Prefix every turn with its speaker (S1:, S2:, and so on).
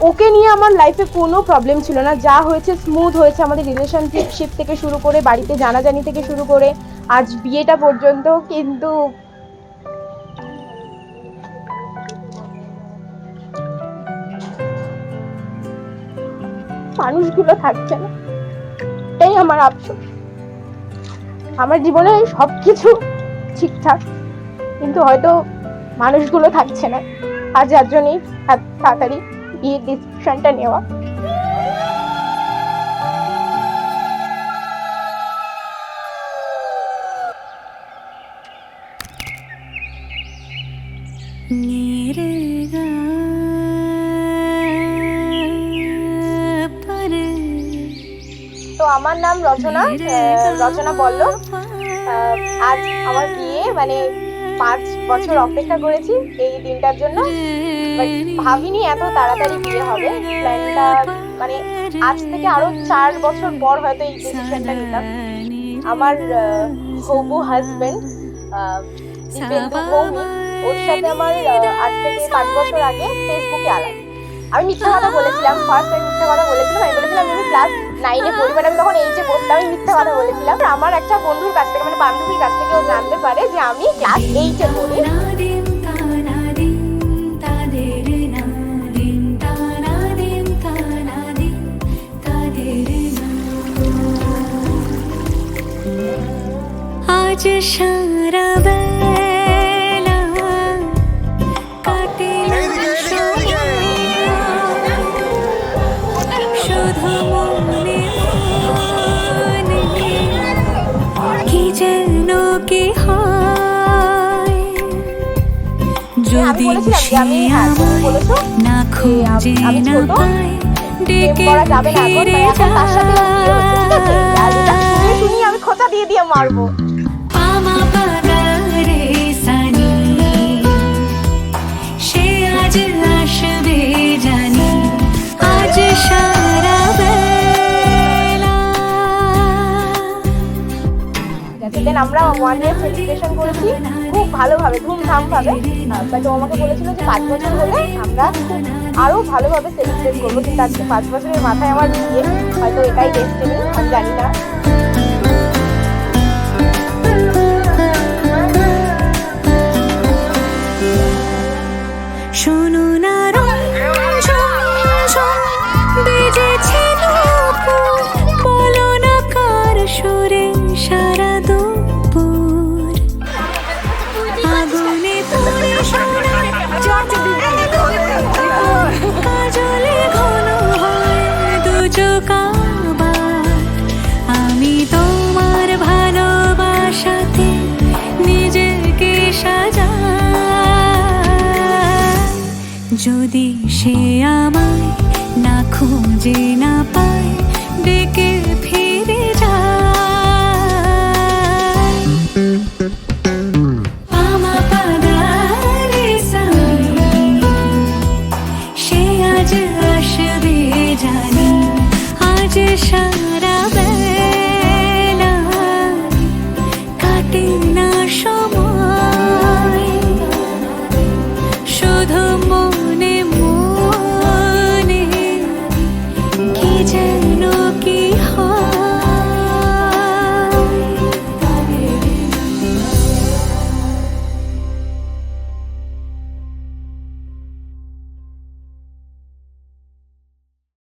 S1: ওকে নিয়ে আমার লাইফে কোনো প্রবলেম ছিল না, যা হয়েছে স্মুথ হয়েছে। আমাদের রিলেশনশিপ থেকে শুরু করে বাড়িতে জানাজানি থেকে শুরু করে আজ বিয়েটা পর্যন্ত। কিন্তু মানুষগুলো থাকছে না, এই আমার আফসোস। আমার জীবনে সবকিছু ঠিকঠাক, কিন্তু হয়তো মানুষগুলো থাকছে না, আর যার জন্যই তাড়াতাড়ি বিয়ের ডিসিশনটা নেওয়া। তো আমার নাম রচনা, রচনা বলল। আজ আমার বিয়ে, মানে 5 বছর অপেক্ষা করেছি এই দিনটার জন্য, বাট ভাবিনি এত তাড়াতাড়ি বিয়ে হবে। প্ল্যানটা মানে আজ থেকে আরো 4 বছর পর হয়তো এই ডিসিশনটা নিতাম। আমার হবু হাজবেন্ড দিব্যেন্দু ভৌমিক, ওর সাথে আমার আজ থেকে 5 বছর আগে ফেসবুকে আলাপ। আমি মিথ্যা কথা বলেছিলাম, ফার্স্ট টাইম মিথ্যা কথা বলেছিলাম। আমি বলেছিলাম আমি ক্লাস 9-এ পড়ি, বাট আমি তখন 8-এ পড়তাম। আমি মিথ্যা কথা বলেছিলাম। আমার একটা বন্ধুর কাছ থেকে, মানে বান্ধবীর কাছ থেকে ও জানতে পারে যে আমি ক্লাস 8-এ পড়ি।
S2: আজ সারা বেলা কাটে শুধু মনে মনে কি যেন কি হয় যদি সে আমায় না খুঁজে না পায় ডেকে ফিরে
S1: যায়। আমি খোঁচা দিয়ে দিয়ে মারবো।
S2: সে আজ আসবে জানি, আজ সারা বেলা।
S1: দেন আমরা 1 ইয়ার সেলিব্রেশন করেছি খুব ভালোভাবে, ধুমধাম ভাবে। বাট ও আমাকে বলেছিল যে 5 বছর হলে আমরা আরো ভালোভাবে সেলিব্রেট করবো। কিন্তু আজকে 5 বছরের মাথায় আমার বিয়ে, হয়তো এটাই ডেস্টিনি, আমি জানি না।
S2: শোনো না বেজেছে বলো না কার সুরে সারা দুপুর আগুনে পড়ে সোনা কাজলে ঘন হয় দু চোখ আবার। আমি তোমার ভালোবাসাতে নিজেকে সাজাই, যদি সে আমায় না খুঁজে না পায়